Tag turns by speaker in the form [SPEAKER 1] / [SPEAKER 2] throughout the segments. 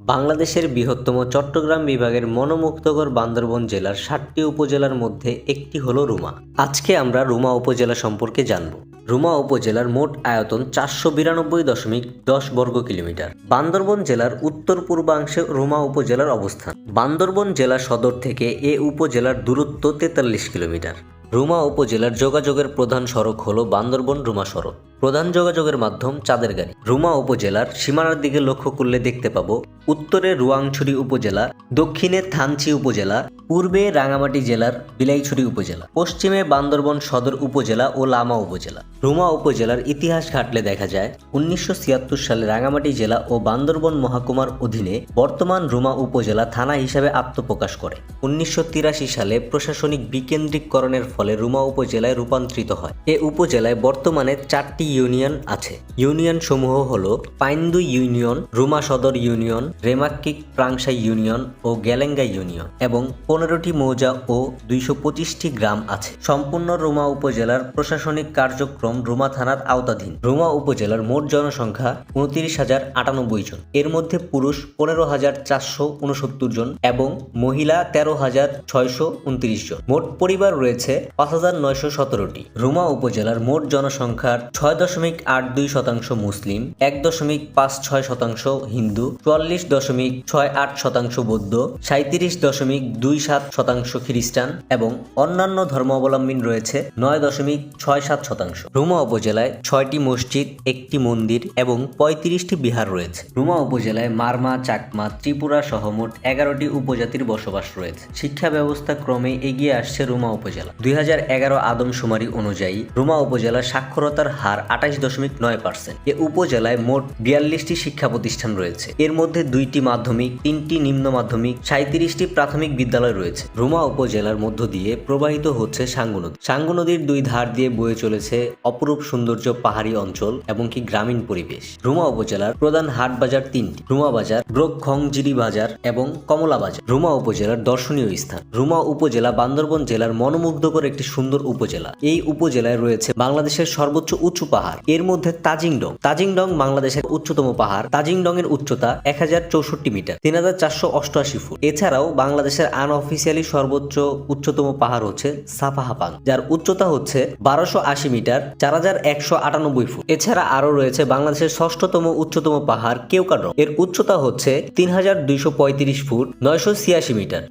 [SPEAKER 1] বাংলাদেশের বৃহত্তম চট্টগ্রাম বিভাগের মনোমুগ্ধকর বান্দরবন জেলার ৭টি উপজেলার মধ্যে একটি হলো রুমা। আজকে আমরা রুমা উপজেলা সম্পর্কে জানব। রুমা উপজেলার মোট আয়তন ৪৯২.১০ বর্গ কিলোমিটার। বান্দরবন জেলার উত্তর পূর্বাংশে রুমা উপজেলার অবস্থান। বান্দরবন জেলা সদর থেকে এ উপজেলার দূরত্ব ৪৩ কিলোমিটার। রুমা উপজেলার যোগাযোগের প্রধান সড়ক হল বান্দরবন রুমা সড়ক। প্রধান যোগাযোগের মাধ্যম চাঁদের গাড়ি। রুমা উপজেলার সীমানার দিকে লক্ষ্য করলে দেখতে পাবো উত্তরে রুয়াংছড়ি উপজেলা, দক্ষিণে থানচি উপজেলা, পূর্বে রাঙামাটি জেলার বিলাইছড়ি উপজেলা, পশ্চিমে বান্দরবন সদর উপজেলা ও লামা উপজেলা। রুমা উপজেলার ইতিহাস ঘাটলে দেখা যায় ১৯৭৬ সালে রাঙামাটি জেলা ও বান্দরবন মহকুমার অধীনে বর্তমান রুমা উপজেলা থানা হিসাবে আত্মপ্রকাশ করে। ১৯৮৩ সালে প্রশাসনিক বিকেন্দ্রীকরণের ফলে রুমা উপজেলায় রূপান্তরিত হয়। এ উপজেলায় বর্তমানে ৪টি ইউনিয়ন আছে। ইউনিয়ন সমূহ হল পাইন্দু ইউনিয়ন, রুমা সদর ইউনিয়ন, রেমাক্কিক প্রাংশাই ইউনিয়ন ও গ্যালেঙ্গা ইউনিয়ন এবং ১৫টি মৌজা ও ২২৫টি গ্রাম আছে। সম্পূর্ণ রুমা উপজেলার প্রশাসনিক কার্যক্রম রুমা থানার আওতাধীন। রুমা উপজেলার মোট জনসংখ্যা ২৯,০৯৮ জন। এর মধ্যে পুরুষ ১৫,৪৬৯ জন এবং মহিলা ১৩,৬২৯ জন। মোট পরিবার রয়েছে ৫,৯১৭টি। রুমা উপজেলার মোট জনসংখ্যার ৬.৮২% মুসলিম, ১.৫৬% হিন্দু, ৪৪.৬৮% বৌদ্ধ, ৩৭.২৭% খ্রিস্টান এবং অন্যান্য ধর্মাবলম্বী রয়েছে ৯.৬৭%। রুমা উপজেলায় ৬টি মসজিদ, ১টি মন্দির এবং ৩৫টি বিহার রয়েছে। রুমা উপজেলায় মারমা, চাকমা, ত্রিপুরা সহ মোট ১১টি উপজাতির বসবাস রয়েছে। শিক্ষা ব্যবস্থা ক্রমে এগিয়ে আসছে রুমা উপজেলা। ২০১১ আদমশুমারি অনুযায়ী রুমা উপজেলার সাক্ষরতার হার ২৮.৯%। এ উপজেলায় মোট ৪২টি শিক্ষা প্রতিষ্ঠান রয়েছে। এর মধ্যে ২টি মাধ্যমিক, ৩টি নিম্ন মাধ্যমিক, ৩৭টি প্রাথমিক বিদ্যালয় রয়েছে। রুমা উপজেলার মধ্য দিয়ে প্রবাহিত হচ্ছে সাঙ্গু নদী। সাঙ্গু নদীর দুই ধার দিয়ে বয়ে চলেছে অপরূপ সৌন্দর্য পাহাড়ি অঞ্চল এবং কি গ্রামীণ পরিবেশ। রুমা উপজেলার প্রধান হাট বাজার ৩টি: রুমা বাজার, ব্রক্ষংজিরি বাজার এবং কমলা বাজার। রুমা উপজেলার দর্শনীয় স্থান। রুমা উপজেলা বান্দরবন জেলার মনোমুগ্ধকর একটি সুন্দর উপজেলা। এই উপজেলায় রয়েছে বাংলাদেশের সর্বোচ্চ উঁচু পাহাড়। এর মধ্যে তাজিংডং। তাজিংডং বাংলাদেশের উচ্চতম পাহাড়। তাজিংডং এর উচ্চতা ১০৬৪ মিটার, ৩৪৮৮ ফুট। এছাড়াও বাংলাদেশের আনঅফিসিয়ালি সর্বোচ্চ উচ্চতম পাহাড় হচ্ছে সাফাহাপাং, যার উচ্চতা হচ্ছে ১২৮০ মিটার, ৪১৯৮ ফুট। এছাড়া আরো রয়েছে বাংলাদেশের ৬ষ্ঠতম উচ্চতম পাহাড় কেওকাডং। এর উচ্চতা হচ্ছে ৩২৩৫ ফুট, ৯৮৬ মিটার।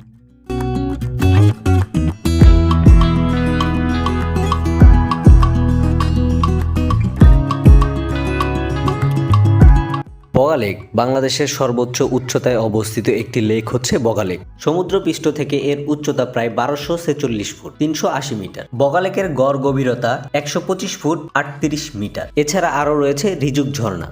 [SPEAKER 1] বগা লেক বাংলাদেশের সর্বোচ্চ উচ্চতায় অবস্থিত একটি লেক হচ্ছে বগা লেক। সমুদ্রপৃষ্ঠ থেকে এর উচ্চতা প্রায় ১২৪৬ ফুট, ৩৮০ মিটার। বগা লেকের গড় গভীরতা ১২৫ ফুট ৩৮ মিটার। এছাড়া আরো রয়েছে রিজুক ঝর্ণা।